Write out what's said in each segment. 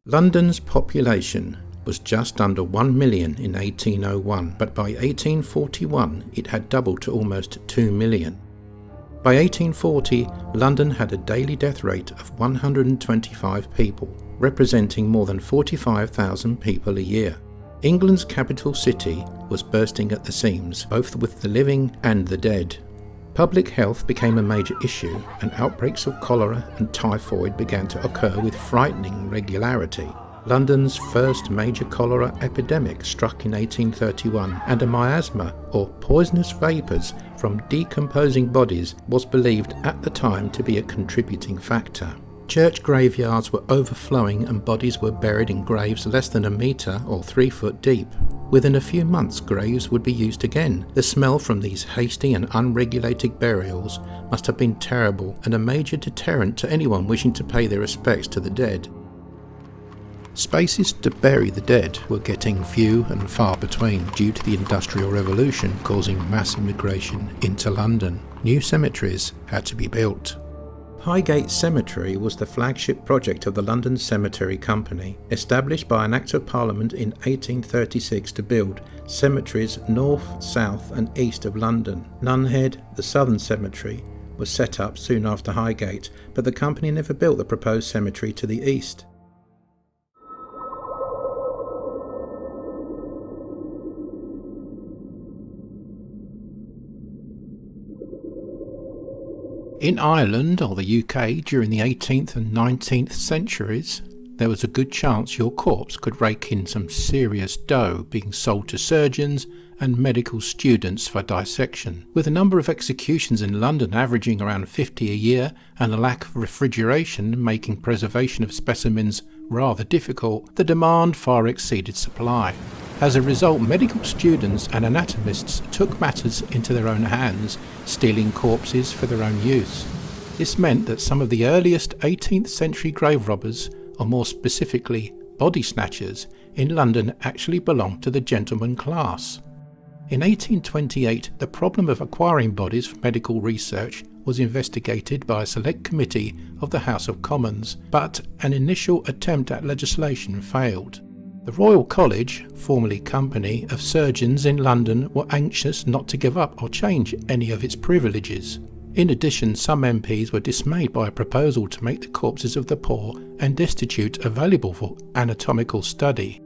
London's population was just under 1 million in 1801, but by 1841 it had doubled to almost 2 million. By 1840, London had a daily death rate of 125 people, representing more than 45,000 people a year. England's capital city was bursting at the seams, both with the living and the dead. Public health became a major issue, and outbreaks of cholera and typhoid began to occur with frightening regularity. London's first major cholera epidemic struck in 1831, and a miasma, or poisonous vapours from decomposing bodies, was believed at the time to be a contributing factor. Church graveyards were overflowing and bodies were buried in graves less than a metre or 3 foot deep. Within a few months, graves would be used again. The smell from these hasty and unregulated burials must have been terrible and a major deterrent to anyone wishing to pay their respects to the dead. Spaces to bury the dead were getting few and far between due to the Industrial Revolution causing mass immigration into London. New cemeteries had to be built. Highgate Cemetery was the flagship project of the London Cemetery Company, established by an Act of Parliament in 1836 to build cemeteries north, south and east of London. Nunhead, the southern cemetery, was set up soon after Highgate, but the company never built the proposed cemetery to the east. In Ireland or the UK during the 18th and 19th centuries, there was a good chance your corpse could rake in some serious dough, being sold to surgeons and medical students for dissection. With a number of executions in London averaging around 50 a year and a lack of refrigeration making preservation of specimens rather difficult, the demand far exceeded supply. As a result, medical students and anatomists took matters into their own hands, stealing corpses for their own use. This meant that some of the earliest 18th century grave robbers, or more specifically body snatchers, in London actually belonged to the gentleman class. In 1828, the problem of acquiring bodies for medical research was investigated by a select committee of the House of Commons, but an initial attempt at legislation failed. The Royal College, formerly Company of Surgeons in London, were anxious not to give up or change any of its privileges. In addition, some MPs were dismayed by a proposal to make the corpses of the poor and destitute available for anatomical study.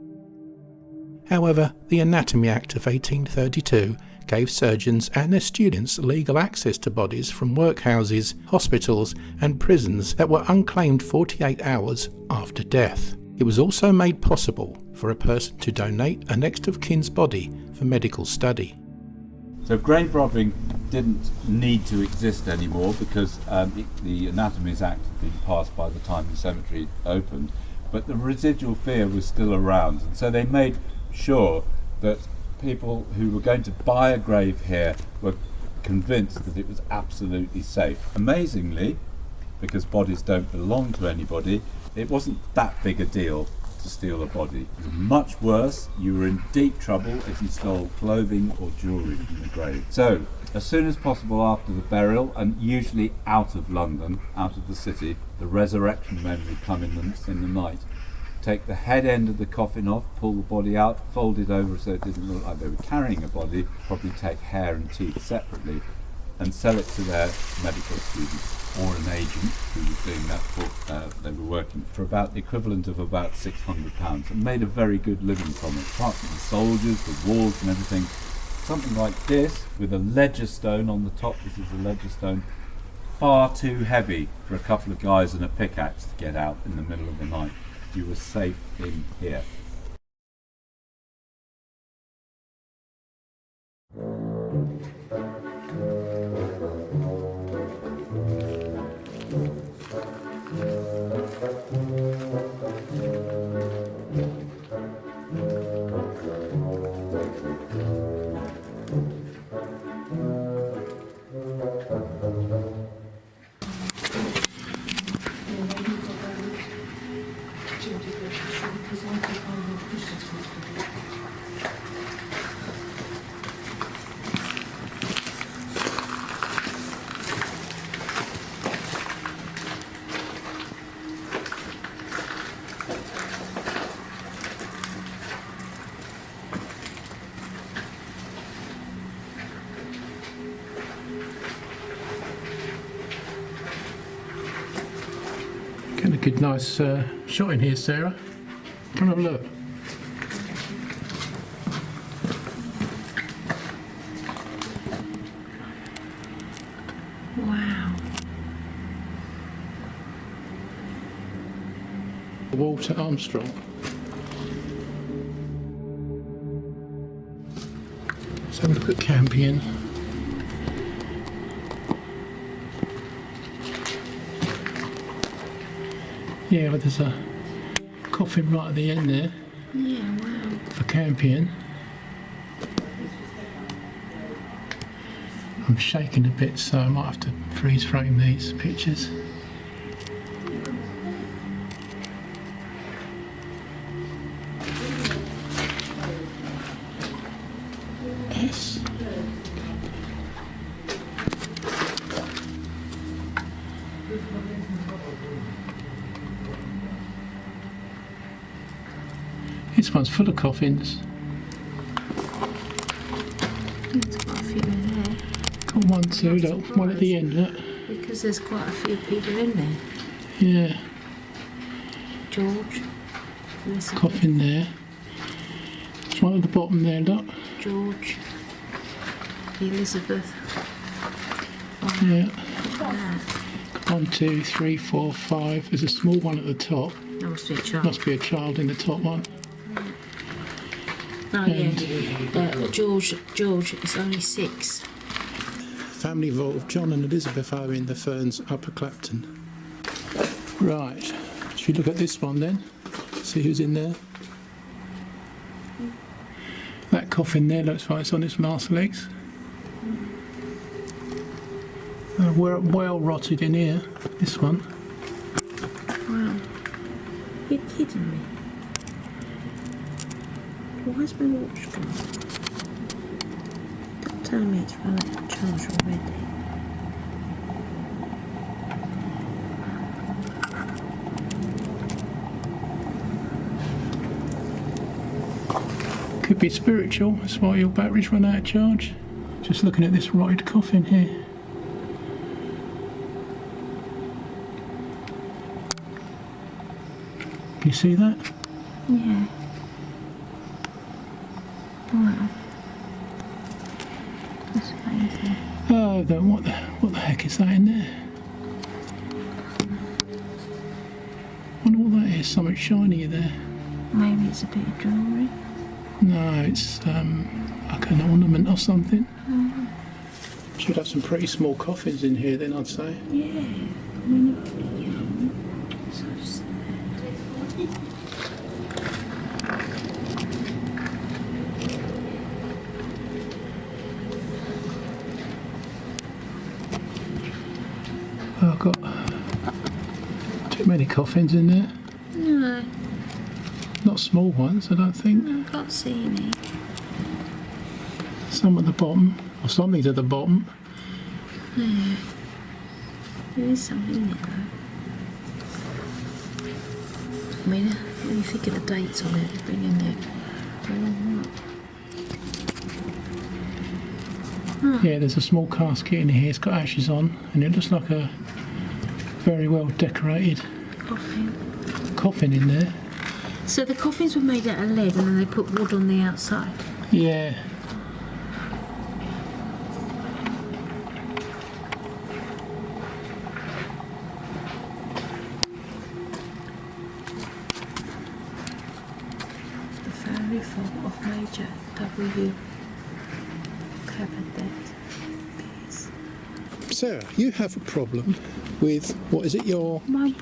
However, the Anatomy Act of 1832 gave surgeons and their students legal access to bodies from workhouses, hospitals and prisons that were unclaimed 48 hours after death. It was also made possible for a person to donate a next of kin's body for medical study. So grave robbing didn't need to exist anymore because the Anatomies Act had been passed by the time the cemetery opened, but the residual fear was still around, and so they made sure that people who were going to buy a grave here were convinced that it was absolutely safe. Amazingly, because bodies don't belong to anybody, it wasn't that big a deal to steal a body. It was much worse. You were in deep trouble if you stole clothing or jewellery from the grave. So, as soon as possible after the burial, and usually out of London, out of the city, the resurrection men would come in the night, take the head end of the coffin off, pull the body out, fold it over so it didn't look like they were carrying a body, probably take hair and teeth separately, and sell it to their medical students or an agent who was doing that for, they were working for about the equivalent of about £600 and made a very good living from it. Apart from the soldiers, the walls and everything, something like this with a ledger stone on the top, this is a ledger stone, far too heavy for a couple of guys and a pickaxe to get out in the middle of the night. You were safe in here. Good, nice shot in here, Sarah. Come and have a look. Wow. Walter Armstrong. Let's have a look at Campion. Yeah, but there's a coffin right at the end there. Yeah, wow. For Campion. I'm shaking a bit, so I might have to freeze frame these pictures. Yes. This one's full of coffins. There's quite a few in there. Got one, two, look, one at the end, look. Because there's quite a few people in there. Yeah, George. Elizabeth. coffin there. One at the bottom there, look. George. Elizabeth. Yeah. That. 1, 2, 3, 4, 5. There's a small one at the top. That must be a child. Must be a child in the top one. Oh yeah. George is only 6. Family vault of John and Elizabeth are in the Ferns, Upper Clapton. Right. Should we look at this one then? See who's in there? That coffin there looks like it's on its last legs. We're well rotted in here. This one. Wow. You're kidding me. Why's my watch gone? Don't tell me it's run out of charge already. Could be spiritual, that's why your batteries run out of charge. Just looking at this rotted coffin here. Can you see that? Yeah. Wow. That's amazing. Oh, what the heck is that in there? Wonder what that is. Something shiny there. Maybe it's a bit of jewellery. No, it's like an ornament or something. Should have some pretty small coffins in here then, I'd say. Yeah. I mean, so sad. Oh, I've got too many coffins in there. No, Not small ones, I don't think. I can't see any. Some at the bottom, or something's at the bottom. Yeah. There is something in there though. I mean, when you think of the dates on it, it's been in there for a long while. Yeah, there's a small casket in here. It's got ashes on, and it looks like a very well decorated coffin in there. So the coffins were made out of lead and then they put wood on the outside. Yeah. The family vault of Major W. Cabinet. Sarah, you have a problem with, what is it, My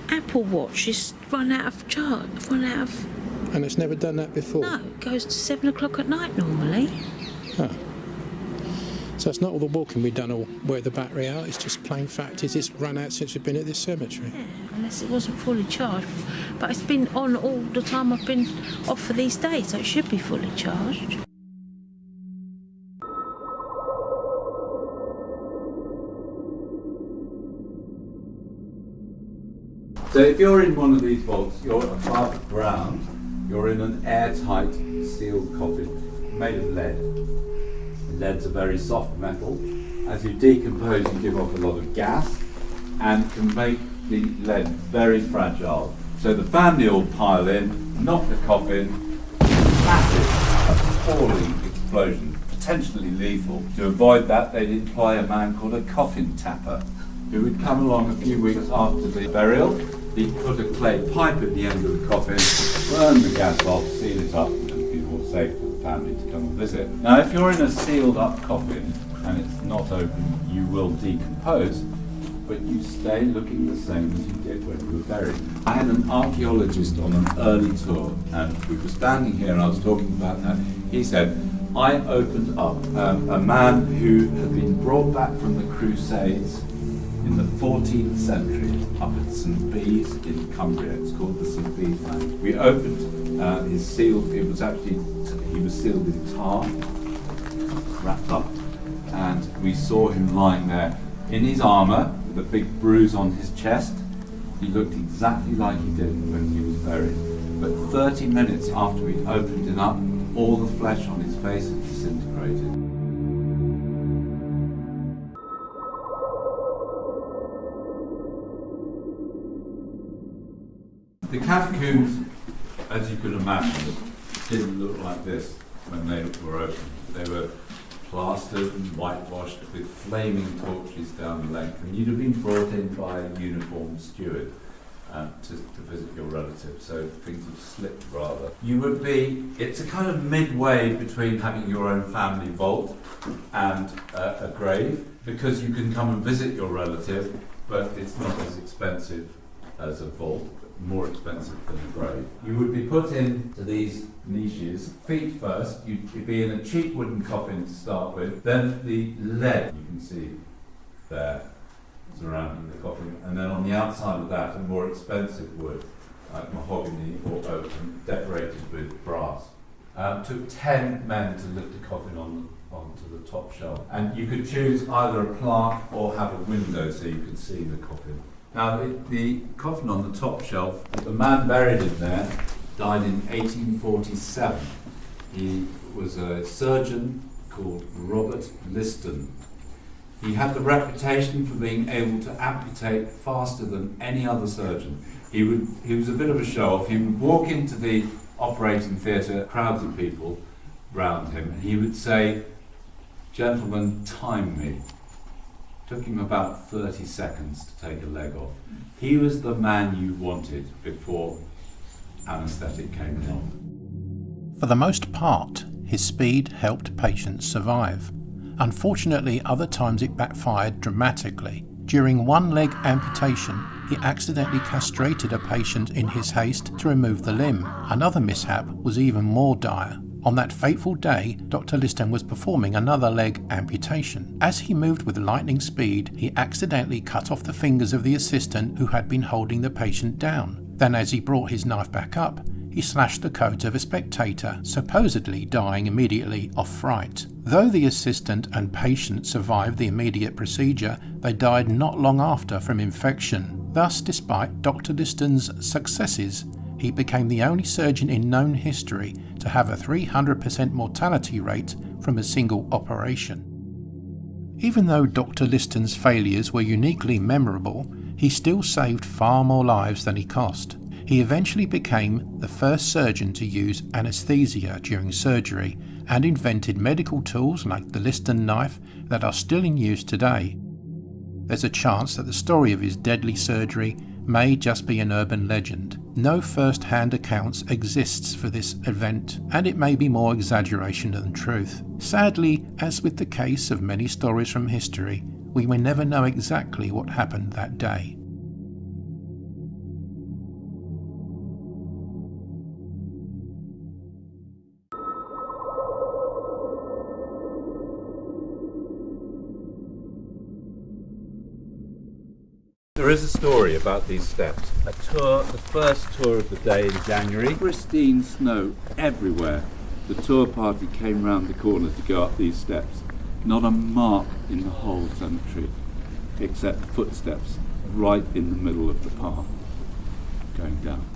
Apple Watch is run out of charge. and it's never done that before? No, it goes to 7 o'clock at night normally. Oh. So it's not all the walking we've done or wear the battery out, it's just plain fact is it's run out since we've been at this cemetery. Yeah, unless it wasn't fully charged. But it's been on all the time I've been off for these days, so it should be fully charged. So if you're in one of these vaults, you're above ground, you're in an airtight sealed coffin made of lead. Lead's a very soft metal. As you decompose, you give off a lot of gas and can make the lead very fragile. So the family all pile in, knock the coffin, massive, appalling explosion, potentially lethal. To avoid that, they'd employ a man called a coffin tapper, who would come along a few weeks after the burial. He'd put a clay pipe at the end of the coffin, burn the gas off, seal it up, and it'd be more safe for the family to come and visit. Now, if you're in a sealed up coffin and it's not open, you will decompose, but you stay looking the same as you did when you were buried. I had an archaeologist on an early tour, and we were standing here and I was talking about that. He said, I opened up a man who had been brought back from the Crusades in the 14th century up at St. Bees in Cumbria. It's called the St. Bees Land. We opened his sealed, he was sealed in tar, wrapped up, and we saw him lying there in his armour with a big bruise on his chest. He looked exactly like he did when he was buried. But 30 minutes after we'd opened him up, all the flesh on his face had disintegrated. The catacombs, as you can imagine, didn't look like this when they were opened. They were plastered and whitewashed with flaming torches down the length, and you'd have been brought in by a uniformed steward to visit your relative, so things have slipped rather. It's a kind of midway between having your own family vault and a grave, because you can come and visit your relative, but it's not as expensive as a vault, more expensive than a grave. You would be put into these niches, feet first. You'd be in a cheap wooden coffin to start with, then the lead you can see there surrounding the coffin, and then on the outside of that a more expensive wood like mahogany or oak decorated with brass. Took 10 men to lift the coffin onto the top shelf, and you could choose either a plaque or have a window so you could see the coffin. Now, the coffin on the top shelf, the man buried in there died in 1847. He was a surgeon called Robert Liston. He had the reputation for being able to amputate faster than any other surgeon. He was a bit of a show-off. He would walk into the operating theatre, crowds of people round him, and he would say, "Gentlemen, time me." Took him about 30 seconds to take a leg off. He was the man you wanted before anaesthetic came along. For the most part, his speed helped patients survive. Unfortunately, other times it backfired dramatically. During one leg amputation, he accidentally castrated a patient in his haste to remove the limb. Another mishap was even more dire. On that fateful day, Dr. Liston was performing another leg amputation. As he moved with lightning speed, he accidentally cut off the fingers of the assistant who had been holding the patient down. Then, as he brought his knife back up, he slashed the coat of a spectator, supposedly dying immediately of fright. Though the assistant and patient survived the immediate procedure, they died not long after from infection. Thus, despite Dr. Liston's successes, he became the only surgeon in known history to have a 300% mortality rate from a single operation. Even though Dr. Liston's failures were uniquely memorable, he still saved far more lives than he cost. He eventually became the first surgeon to use anaesthesia during surgery and invented medical tools like the Liston knife that are still in use today. There's a chance that the story of his deadly surgery may just be an urban legend. No first-hand accounts exists for this event, and it may be more exaggeration than truth. Sadly, as with the case of many stories from history, we may never know exactly what happened that day. There is a story about these steps. The first tour of the day in January. Pristine snow everywhere. The tour party came round the corner to go up these steps. Not a mark in the whole cemetery, except footsteps right in the middle of the path going down.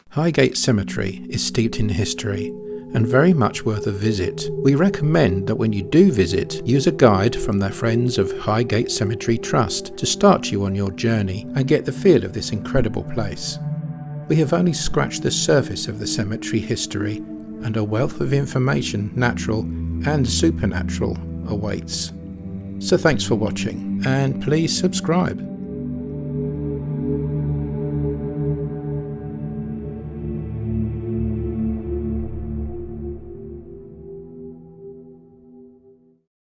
Highgate Cemetery is steeped in history and very much worth a visit. We recommend that when you do visit, use a guide from their friends of Highgate Cemetery Trust to start you on your journey and get the feel of this incredible place. We have only scratched the surface of the cemetery history, and a wealth of information, natural and supernatural, awaits. So thanks for watching, and please subscribe.